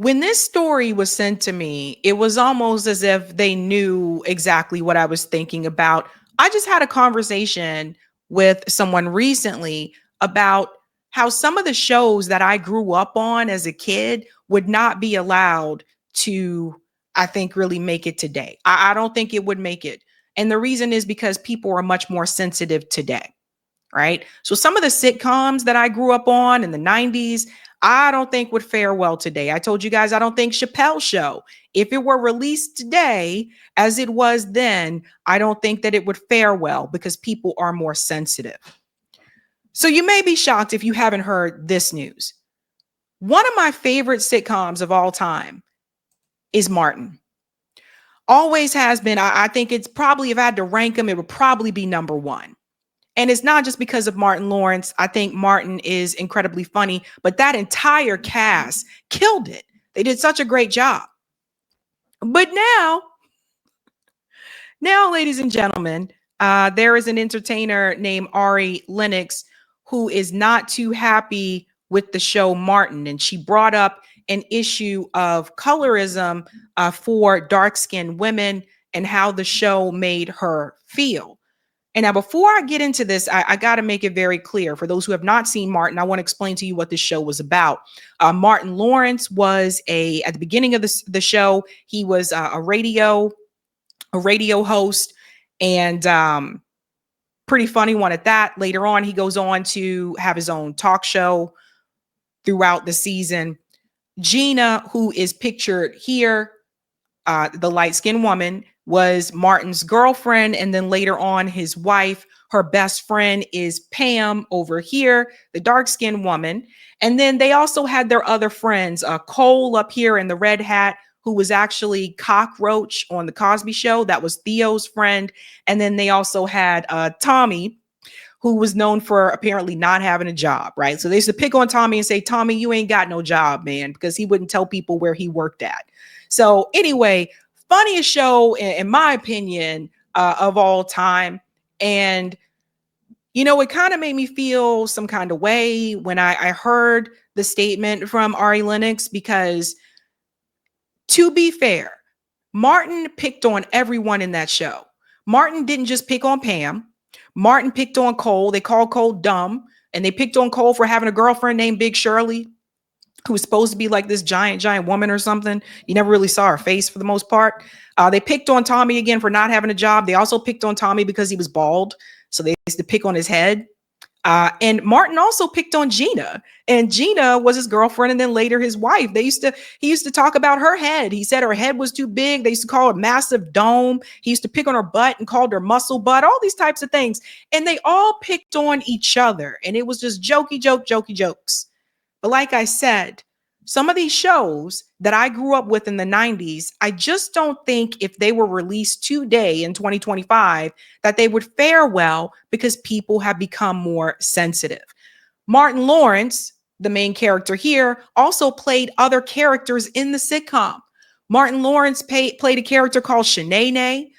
When this story was sent to me, it was almost as if they knew exactly what I was thinking about. I just had a conversation with someone recently about how some of the shows that I grew up on as a kid would not be allowed to, I think, really make it today. I don't think it would make it. And the reason is because people are much more sensitive today, right? So some of the sitcoms that I grew up on in the 90s, I don't think would fare well today. I told you guys I don't think Chappelle's Show, if it were released today as it was then, I don't think that it would fare well because people are more sensitive. So you may be shocked if you haven't heard this news. One of my favorite sitcoms of all time is Martin. Always has been. I think it's probably, if I had to rank them, it would probably be number one. And it's not just because of Martin Lawrence. I think Martin is incredibly funny, but that entire cast killed it. They did such a great job. But now, ladies and gentlemen, there is an entertainer named Ari Lennox who is not too happy with the show Martin. And she brought up an issue of colorism for dark-skinned women and how the show made her feel. And now, before I get into this, I got to make it very clear for those who have not seen Martin. I want to explain to you what this show was about. Martin Lawrence was at the beginning of the show, he was a radio host, and pretty funny one at that. Later on, he goes on to have his own talk show throughout the season. Gina, who is pictured here, the light-skinned woman, was Martin's girlfriend, and then later on his wife. Her best friend is Pam over here, the dark-skinned woman. And then they also had their other friends, Cole up here in the red hat, who was actually Cockroach on the Cosby Show. That was Theo's friend. And then they also had Tommy, who was known for apparently not having a job, right? So they used to pick on Tommy and say, Tommy, you ain't got no job, man, because he wouldn't tell people where he worked at. So anyway, funniest show, in my opinion, of all time. And, you know, it kind of made me feel some kind of way when I heard the statement from Ari Lennox, because to be fair, Martin picked on everyone in that show. Martin didn't just pick on Pam. Martin picked on Cole. They called Cole dumb, and they picked on Cole for having a girlfriend named Big Shirley, who was supposed to be like this giant woman or something. You never really saw her face for the most part. They picked on Tommy again for not having a job. They also picked on Tommy because he was bald, so they used to pick on his head. And Martin also picked on Gina, and Gina was his girlfriend, and then later his wife. He used to talk about her head. He said her head was too big. They used to call it massive dome. He used to pick on her butt and called her muscle butt, all these types of things. And they all picked on each other, and it was just jokey jokes. But like I said, some of these shows that I grew up with in the 90s, I just don't think if they were released today in 2025 that they would fare well, because people have become more sensitive. Martin Lawrence, the main character here, also played other characters in the sitcom. Martin Lawrence played a character called Shanae,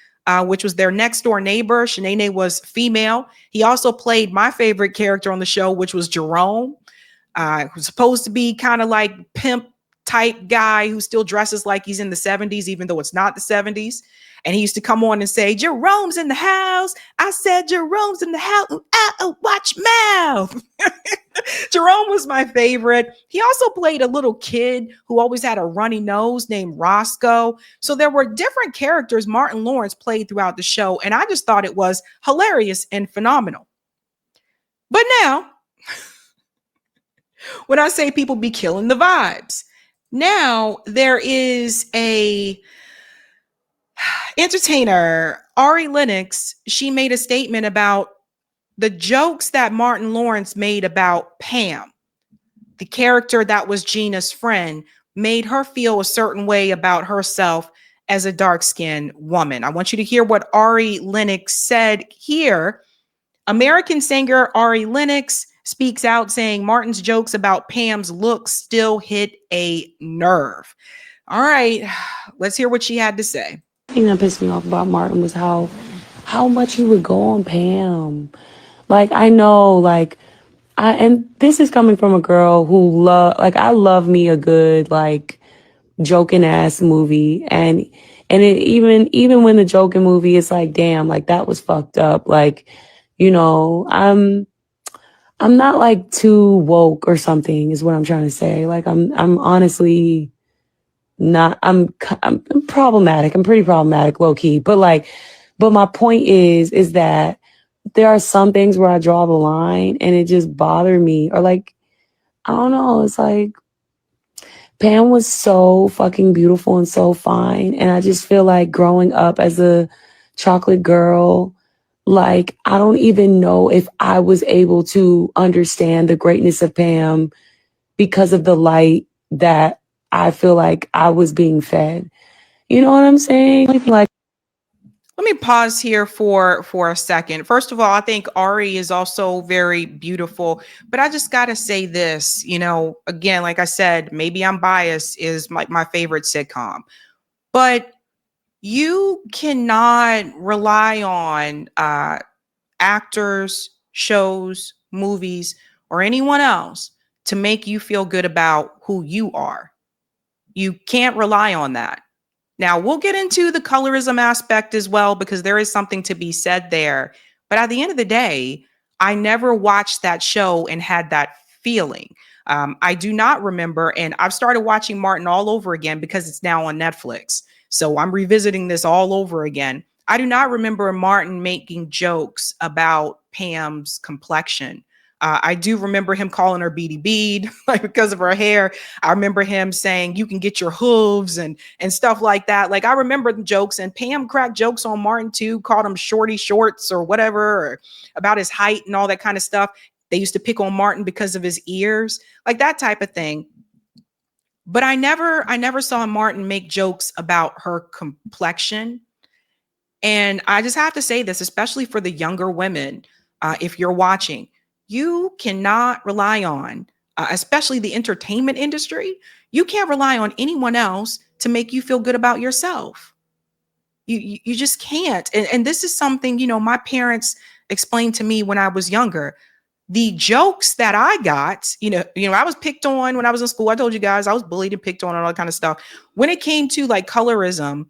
which was their next door neighbor. Shanae was female. He also played my favorite character on the show, which was Jerome. Who's supposed to be kind of like pimp type guy who still dresses like he's in the 70s, even though it's not the 70s. And he used to come on and say, Jerome's in the house. I said, Jerome's in the house. Watch mouth. Jerome was my favorite. He also played a little kid who always had a runny nose named Roscoe. So there were different characters Martin Lawrence played throughout the show. And I just thought it was hilarious and phenomenal. But now, when I say people be killing the vibes, now there is a entertainer, Ari Lennox. She made a statement about the jokes that Martin Lawrence made about Pam, the character that was Gina's friend, made her feel a certain way about herself as a dark-skinned woman. I want you to hear what Ari Lennox said here. American singer Ari Lennox speaks out saying Martin's jokes about Pam's looks still hit a nerve. All right, let's hear what she had to say. The thing that pissed me off about Martin was how much he would go on Pam. Like, I know, like, and this is coming from a girl who I love me a good, like, joking ass movie. And it even when the joking movie is like, damn, like that was fucked up. Like, I'm not like too woke or something is what I'm trying to say. Like I'm honestly not, I'm problematic. I'm pretty problematic, low key. But my point is that there are some things where I draw the line and it just bothered me. Or like, I don't know, it's like Pam was so fucking beautiful and so fine. And I just feel like growing up as a chocolate girl, like I don't even know if I was able to understand the greatness of Pam because of the light that I feel like I was being fed. You know what I'm saying? Like, Let me pause here for a second. First of all, I think Ari is also very beautiful, but I just got to say this, again, like I said, maybe I'm biased, is my favorite sitcom. But you cannot rely on actors, shows, movies, or anyone else to make you feel good about who you are. You can't rely on that. Now, we'll get into the colorism aspect as well, because there is something to be said there. But at the end of the day, I never watched that show and had that feeling. I do not remember, and I've started watching Martin all over again because it's now on Netflix. So I'm revisiting this all over again. I do not remember Martin making jokes about Pam's complexion. I do remember him calling her Beady Bead, like because of her hair. I remember him saying, "You can get your hooves," and stuff like that. Like I remember the jokes, and Pam cracked jokes on Martin too, called him Shorty Shorts or whatever, or about his height and all that kind of stuff. They used to pick on Martin because of his ears, like that type of thing. But I never saw Martin make jokes about her complexion. And I just have to say this, especially for the younger women, if you're watching, you cannot rely on, especially the entertainment industry, you can't rely on anyone else to make you feel good about yourself. You just can't. And this is something, my parents explained to me when I was younger. The jokes that I got, I was picked on when I was in school. I told you guys I was bullied and picked on and all that kind of stuff. When it came to like colorism,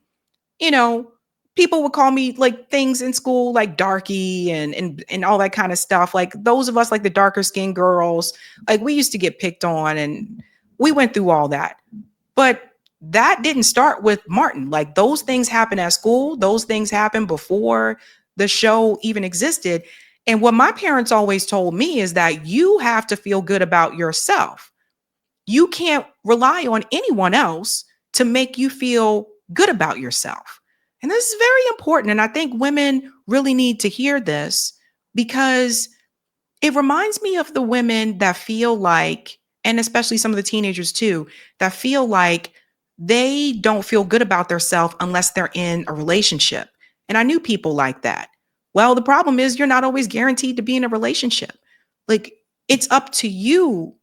you know, people would call me like things in school like darky and all that kind of stuff. Like those of us like the darker skinned girls, like we used to get picked on and we went through all that. But that didn't start with Martin. Like those things happen at school, those things happened before the show even existed. And what my parents always told me is that you have to feel good about yourself. You can't rely on anyone else to make you feel good about yourself. And this is very important. And I think women really need to hear this because it reminds me of the women that feel like, and especially some of the teenagers too, that feel like they don't feel good about themselves unless they're in a relationship. And I knew people like that. Well, the problem is you're not always guaranteed to be in a relationship. Like it's up to you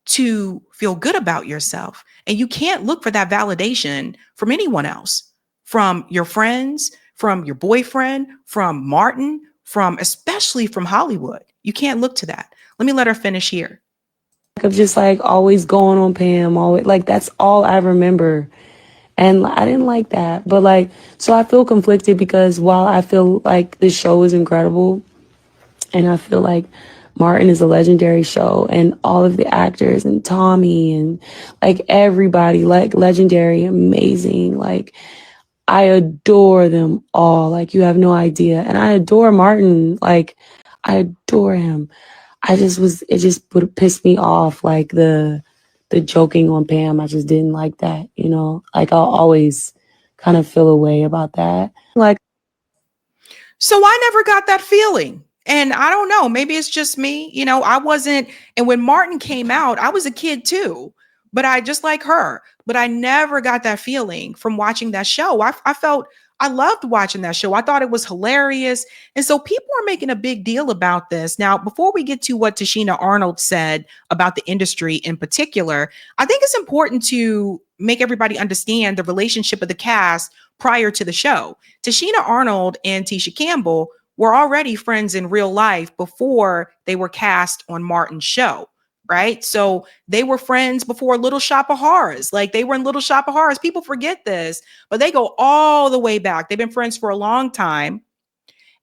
to feel good about yourself. And you can't look for that validation from anyone else, from your friends, from your boyfriend, from Martin, from especially from Hollywood. You can't look to that. Let me let her finish here. of just like always going on Pam, always like that's all I remember. And I didn't like that. But like, so I feel conflicted because while I feel like this show is incredible and I feel like Martin is a legendary show and all of the actors and Tommy and like everybody, like legendary, amazing. Like I adore them all. Like you have no idea. And I adore Martin. Like I adore him. It just would piss me off. Like the joking on Pam. I just didn't like that, like I'll always kind of feel a way about that. Like, So I never got that feeling. And I don't know, maybe it's just me. I wasn't. And when Martin came out, I was a kid too, but I just like her. But I never got that feeling from watching that show. I felt I loved watching that show. I thought it was hilarious. And so people are making a big deal about this. Now, before we get to what Tashina Arnold said about the industry in particular, I think it's important to make everybody understand the relationship of the cast prior to the show. Tashina Arnold and Tisha Campbell were already friends in real life before they were cast on Martin's show. right? So they were friends before Little Shop of Horrors. Like they were in Little Shop of Horrors. People forget this, but they go all the way back. They've been friends for a long time.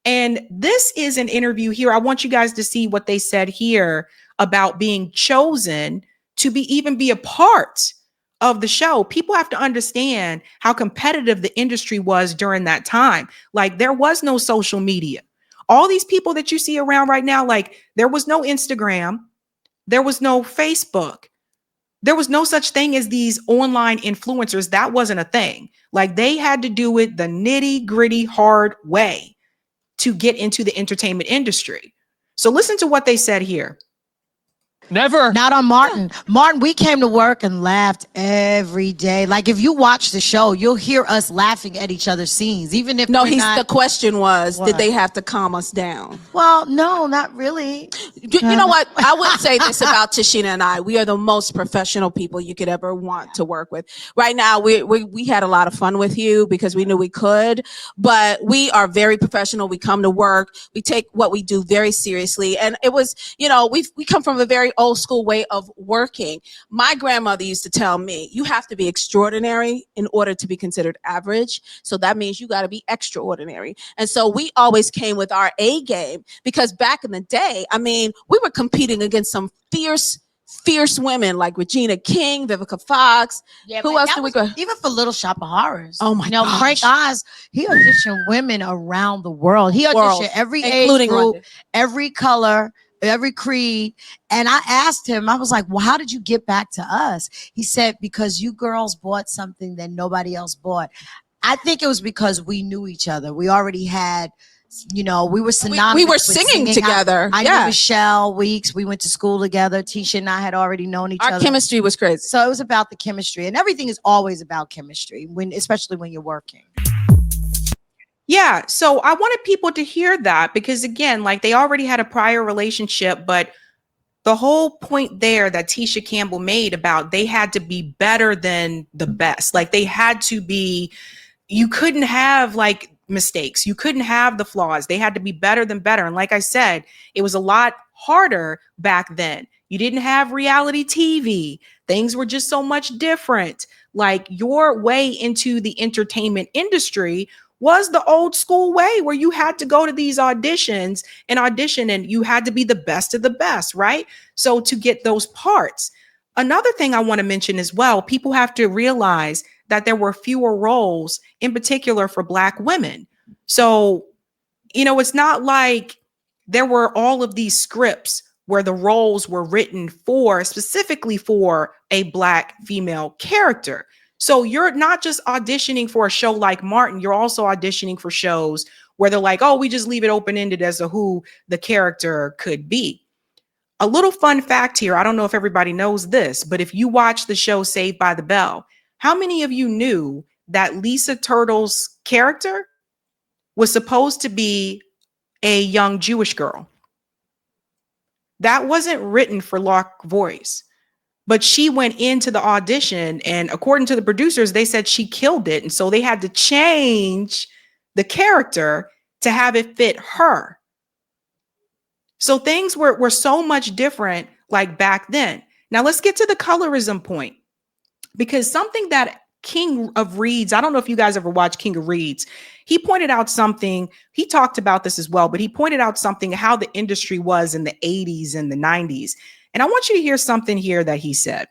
And this is an interview here. I want you guys to see what they said here about being chosen to be a part of the show. People have to understand how competitive the industry was during that time. Like there was no social media. All these people that you see around right now, like there was no Instagram, there was no Facebook. There was no such thing as these online influencers. That wasn't a thing. Like they had to do it the nitty gritty hard way to get into the entertainment industry. So listen to what they said here. Never. Not on Martin. Martin, we came to work and laughed every day. Like if you watch the show, you'll hear us laughing at each other's scenes, even if the question was, What? did they have to calm us down? Well, no, not really. You know what? I would say this about Tashina and I. We are the most professional people you could ever want to work with. Right now, we had a lot of fun with you because we knew we could, but we are very professional. We come to work. We take what we do very seriously. And it was, we come from a very old school way of working. My grandmother used to tell me, you have to be extraordinary in order to be considered average. So that means you got to be extraordinary. And so we always came with our A game because back in the day, I mean, we were competing against some fierce women like Regina King, Vivica Fox. Yeah, who else did we go? Even for Little Shop of Horrors. Oh my gosh. Frank Oz, he auditioned women around the world. He auditioned every including age group, London. every color, every creed. And I asked him, I was like, well, how did you get back to us? He said, because you girls bought something that nobody else bought. I think it was because we knew each other. We already had, we were synonymous. We were singing together. I knew Michelle Weeks. We went to school together. Tisha and I had already known each other. Our chemistry was crazy. So it was about the chemistry, and everything is always about chemistry, especially when you're working. Yeah. So I wanted people to hear that because again, like they already had a prior relationship, but the whole point there that Tisha Campbell made about they had to be better than the best. Like they had to be, you couldn't have like mistakes. You couldn't have the flaws. They had to be better than better. And like I said, it was a lot harder back then. You didn't have reality TV. Things were just so much different. Like your way into the entertainment industry was the old school way where you had to go to these auditions and audition and you had to be the best of the best, right? So to get those parts. Another thing I want to mention as well, people have to realize that there were fewer roles in particular for Black women. So, it's not like there were all of these scripts where the roles were written specifically for a Black female character. So you're not just auditioning for a show like Martin, you're also auditioning for shows where they're like, oh, we just leave it open-ended as to who the character could be. A little fun fact here, I don't know if everybody knows this, but if you watch the show Saved by the Bell, how many of you knew that Lisa Turtle's character was supposed to be a young Jewish girl? That wasn't written for Lark voice. But she went into the audition and according to the producers, they said she killed it. And so they had to change the character to have it fit her. So things were so much different like back then. Now let's get to the colorism point, because something that King of Reeds, I don't know if you guys ever watched King of Reeds. He pointed out something, he talked about this as well, but he pointed out something, how the industry was in the 80s and the 90s. And I want you to hear something here that he said.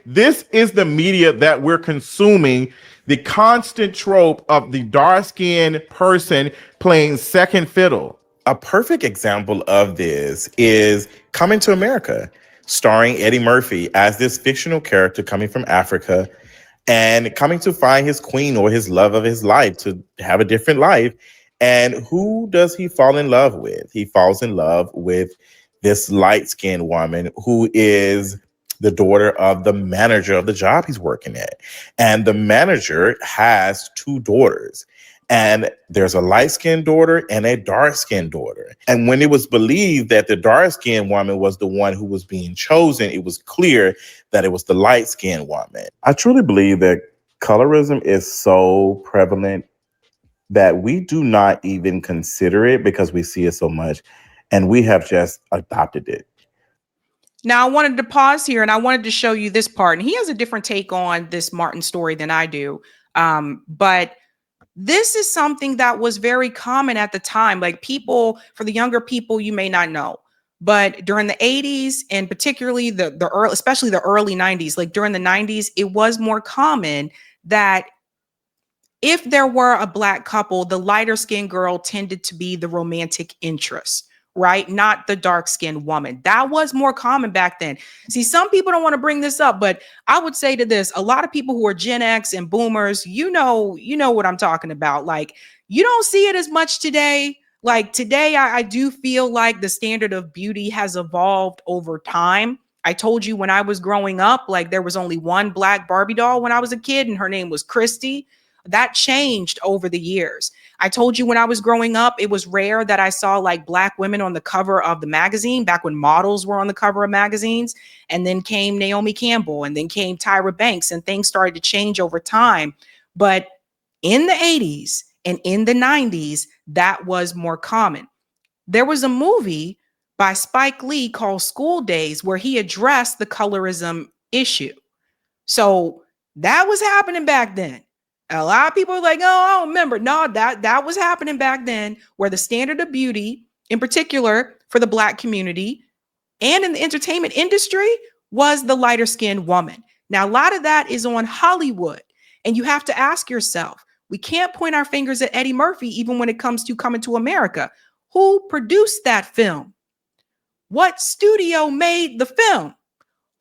This is the media that we're consuming, the constant trope of the dark-skinned person playing second fiddle. A perfect example of this is Coming to America, starring Eddie Murphy as this fictional character coming from Africa and coming to find his queen or his love of his life, to have a different life. And who does he fall in love with? He falls in love with this light-skinned woman who is the daughter of the manager of the job he's working at. And the manager has two daughters. And there's a light-skinned daughter and a dark-skinned daughter. And when it was believed that the dark-skinned woman was the one who was being chosen, it was clear that it was the light-skinned woman. I truly believe that colorism is so prevalent that we do not even consider it because we see it so much. And we have just adopted it. Now, I wanted to pause here and I wanted to show you this part. And he has a different take on this Martin story than I do. But this is something that was very common at the time. Like people, for the younger people, you may not know. But during the 80s and particularly the early, especially the early 90s, like during the 90s, it was more common that if there were a Black couple, the lighter skinned girl tended to be the romantic interest, right? Not the dark skinned woman. That was more common back then. See, some people don't want to bring this up, but I would say to this, a lot of people who are Gen X and boomers, you know what I'm talking about. Like, you don't see it as much today. Like today, I do feel like the standard of beauty has evolved over time. I told you when I was growing up, like there was only one Black Barbie doll when I was a kid, and her name was Christy. That changed over the years. I told you when I was growing up, it was rare that I saw like Black women on the cover of the magazine back when models were on the cover of magazines. And then came Naomi Campbell and then came Tyra Banks, and things started to change over time. But in the 80s and in the 90s, that was more common. There was a movie by Spike Lee called School Days where he addressed the colorism issue. So that was happening back then. A lot of people are like, oh, I don't remember. No, that was happening back then, where the standard of beauty, in particular for the Black community and in the entertainment industry, was the lighter skinned woman. Now, a lot of that is on Hollywood. And you have to ask yourself, we can't point our fingers at Eddie Murphy, even when it comes to Coming to America. Who produced that film? What studio made the film?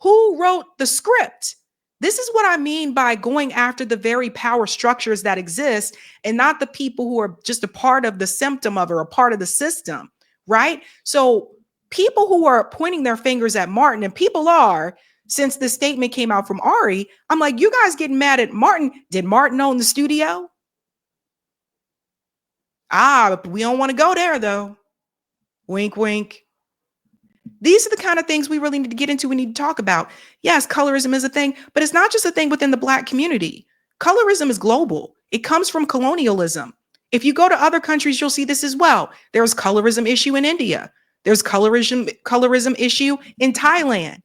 Who wrote the script? This is what I mean by going after the very power structures that exist and not the people who are just a part of the symptom of or a part of the system, right? So people who are pointing their fingers at Martin, and people are, since this statement came out from Ari, I'm like, you guys getting mad at Martin. Did Martin own the studio? But we don't want to go there though. Wink, wink. These are the kind of things we really need to get into. We need to talk about. Yes, colorism is a thing, but it's not just a thing within the Black community. Colorism is global. It comes from colonialism. If you go to other countries, you'll see this as well. There's colorism issue in India. There's colorism issue in Thailand.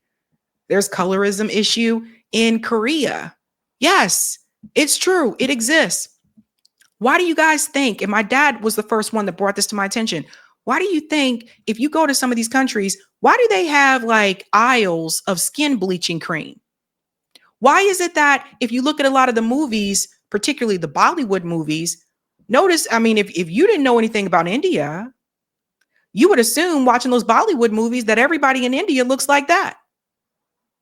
There's colorism issue in Korea. Yes, it's true. It exists. Why do you guys think, and my dad was the first one that brought this to my attention, why do you think if you go to some of these countries, why do they have like aisles of skin bleaching cream? Why is it that if you look at a lot of the movies, particularly the Bollywood movies, notice, I mean, if you didn't know anything about India, you would assume watching those Bollywood movies that everybody in India looks like that.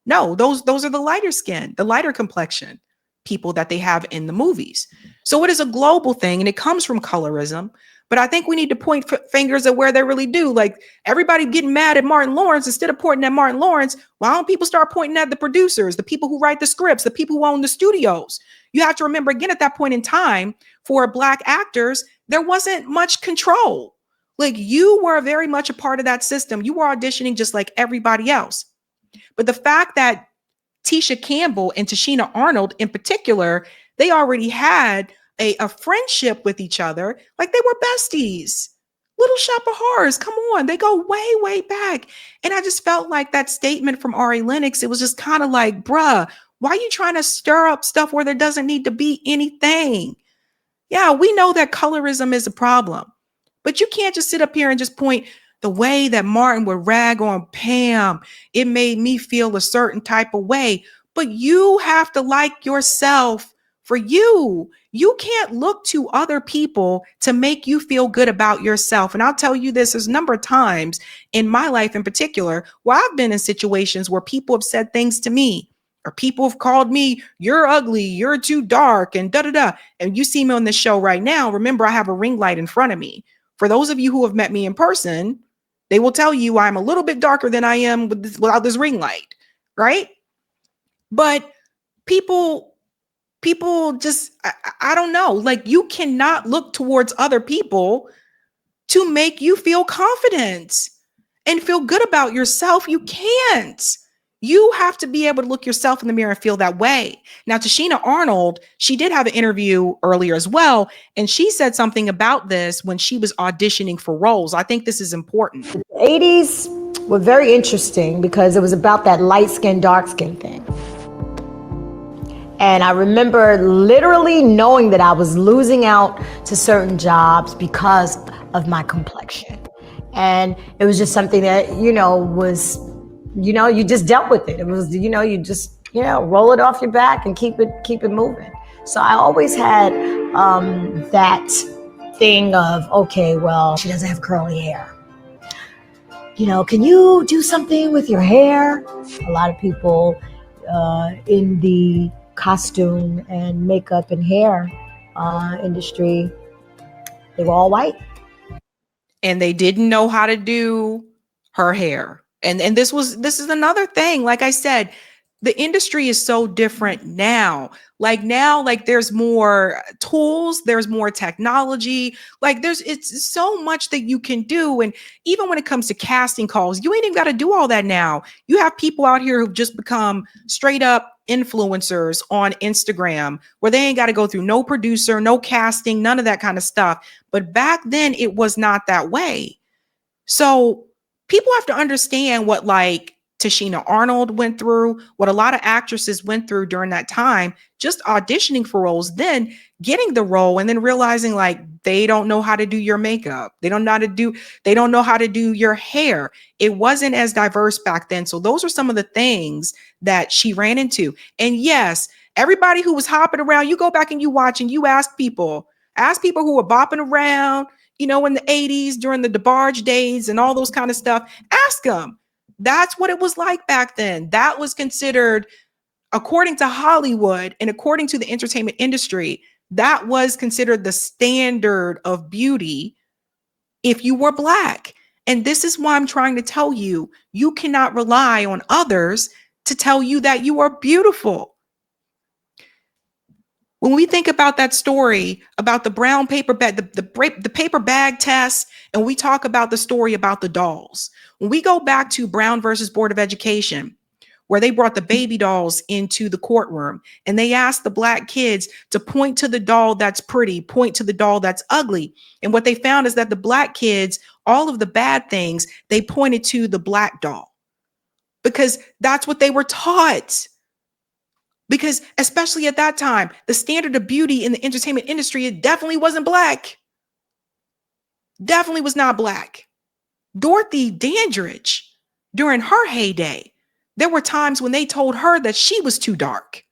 No, those are the lighter skin, the lighter complexion people that they have in the movies. So it is a global thing and it comes from colorism. But I think we need to point fingers at where they really do. Like everybody getting mad at Martin Lawrence, instead of pointing at Martin Lawrence, why don't people start pointing at the producers, the people who write the scripts, the people who own the studios? You have to remember, again, at that point in time, for Black actors, there wasn't much control. Like you were very much a part of that system. You were auditioning just like everybody else. But the fact that Tisha Campbell and Tashina Arnold in particular, they already had a friendship with each other, like they were besties. Little Shop of Horrors, come on, they go way, way back. And I just felt like that statement from Ari Lennox, it was just kind of like, bruh, why are you trying to stir up stuff where there doesn't need to be anything? Yeah, we know that colorism is a problem, but you can't just sit up here and just point the way that Martin would rag on Pam. It made me feel a certain type of way, but you have to like yourself for you. You can't look to other people to make you feel good about yourself. And I'll tell you this, there's a number of times in my life in particular where I've been in situations where people have said things to me, or people have called me, you're ugly, you're too dark, and da-da-da. And you see me on this show right now. Remember, I have a ring light in front of me. For those of you who have met me in person, they will tell you I'm a little bit darker than I am without this ring light, right? But people just, I don't know, like you cannot look towards other people to make you feel confident and feel good about yourself. You can't. You have to be able to look yourself in the mirror and feel that way. Now, Tashina Arnold, she did have an interview earlier as well, and she said something about this when she was auditioning for roles. I think this is important. The 80s were very interesting because it was about that light skin, dark skin thing. And I remember literally knowing that I was losing out to certain jobs because of my complexion. And it was just something that, was, you just dealt with it. It was, you just, roll it off your back and keep it moving. So I always had that thing of, okay, well, she doesn't have curly hair. Can you do something with your hair? A lot of people in the costume and makeup and hair industry, they were all white. And they didn't know how to do her hair. And this is another thing. Like I said, the industry is so different now. Like there's more tools, there's more technology. Like it's so much that you can do. And even when it comes to casting calls, you ain't even got to do all that now. You have people out here who've just become straight up influencers on Instagram where they ain't got to go through no producer, no casting, none of that kind of stuff. But back then it was not that way. So people have to understand what like Tashina Arnold went through, what a lot of actresses went through during that time, just auditioning for roles, then getting the role and then realizing like they don't know how to do your makeup. They don't know how to do your hair. It wasn't as diverse back then. So those are some of the things that she ran into. And yes, everybody who was hopping around, you go back and you watch and you ask people who were bopping around, in the 80s during the DeBarge days and all those kind of stuff, ask them. That's what it was like back then. That was considered, according to Hollywood and according to the entertainment industry, that was considered the standard of beauty if you were Black. And this is why I'm trying to tell you, you cannot rely on others to tell you that you are beautiful. When we think about that story about the brown paper bag, the paper bag test, and we talk about the story about the dolls, when we go back to Brown versus Board of Education, where they brought the baby dolls into the courtroom and they asked the Black kids to point to the doll that's pretty, point to the doll that's ugly. And what they found is that the Black kids, all of the bad things, they pointed to the Black doll because that's what they were taught. Because especially at that time, the standard of beauty in the entertainment industry, it definitely wasn't Black. Definitely was not Black. Dorothy Dandridge, during her heyday, there were times when they told her that she was too dark.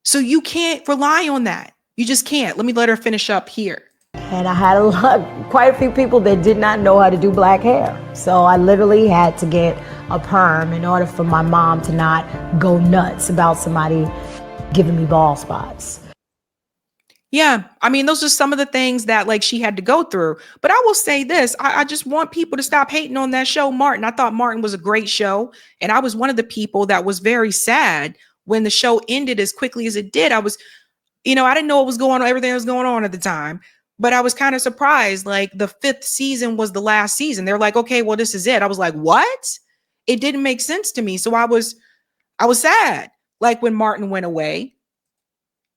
So you can't rely on that. You just can't. Let me let her finish up here. And I had quite a few people that did not know how to do black hair. So I literally had to get a perm in order for my mom to not go nuts about somebody giving me bald spots. Yeah, I mean, those are some of the things that like she had to go through. But I will say this, I just want people to stop hating on that show, Martin. I thought Martin was a great show. And I was one of the people that was very sad when the show ended as quickly as it did. I was, I didn't know what was going on, everything that was going on at the time. But I was kind of surprised, like the 5th season was the last season. They're like, okay, well, this is it. I was like, what? It didn't make sense to me. So I was sad, like when Martin went away.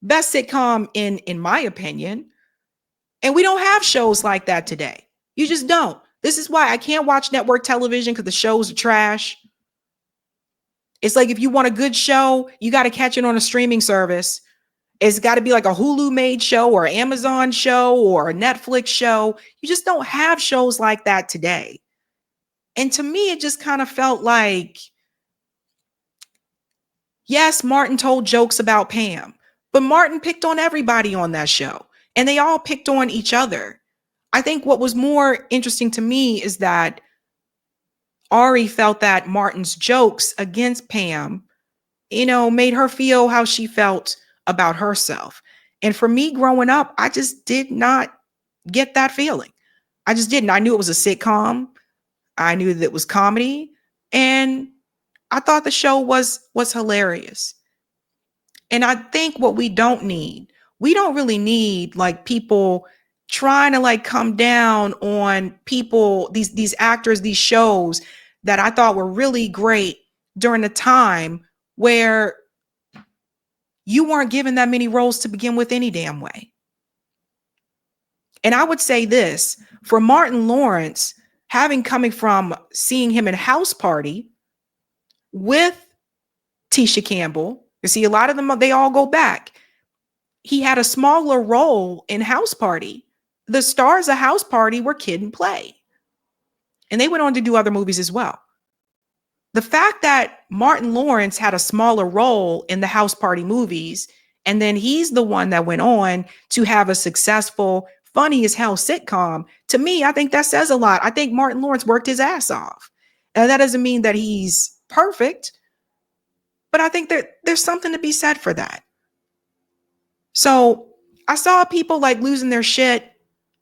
Best sitcom in my opinion. And we don't have shows like that today. You just don't. This is why I can't watch network television because the shows are trash. It's like if you want a good show, you got to catch it on a streaming service. It's got to be like a Hulu made show or Amazon show or a Netflix show. You just don't have shows like that today. And to me, it just kind of felt like, yes, Martin told jokes about Pam, but Martin picked on everybody on that show and they all picked on each other. I think what was more interesting to me is that Ari felt that Martin's jokes against Pam, made her feel how she felt about herself. And for me growing up, I just did not get that feeling. I just didn't. I knew it was a sitcom. I knew that it was comedy. And I thought the show was hilarious. And I think what we don't really need like people trying to like come down on people, these actors, these shows that I thought were really great during a time where you weren't given that many roles to begin with any damn way. And I would say this, for Martin Lawrence, coming from seeing him in House Party with Tisha Campbell, you see a lot of them, they all go back. He had a smaller role in House Party. The stars of House Party were Kid and Play. And they went on to do other movies as well. The fact that Martin Lawrence had a smaller role in the House Party movies, and then he's the one that went on to have a successful, funny as hell sitcom, to me, I think that says a lot. I think Martin Lawrence worked his ass off. And that doesn't mean that he's perfect, but I think that there's something to be said for that. So I saw people like losing their shit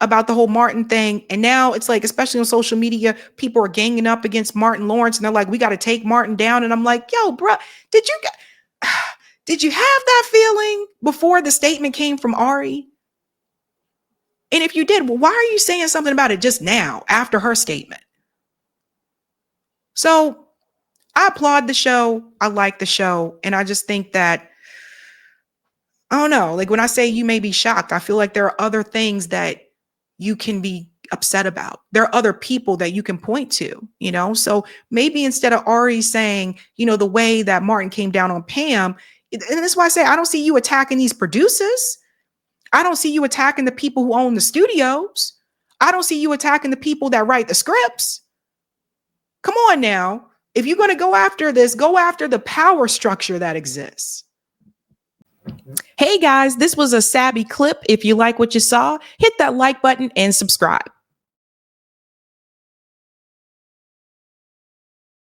about the whole Martin thing. And now it's like, especially on social media, people are ganging up against Martin Lawrence and they're like, we got to take Martin down. And I'm like, yo, bro, did you have that feeling before the statement came from Ari? And if you did, well, why are you saying something about it just now after her statement? So I applaud the show. I like the show. And I just think that, I don't know, like when I say you may be shocked, I feel like there are other things that you can be upset about. There are other people that you can point to, you know? So maybe instead of Ari saying, you know, the way that Martin came down on Pam, and that's why I say, I don't see you attacking these producers. I don't see you attacking the people who own the studios. I don't see you attacking the people that write the scripts. Come on now. If you're going to go after this, go after the power structure that exists. Hey guys, this was a Sabby clip. If you like what you saw, hit that like button and subscribe.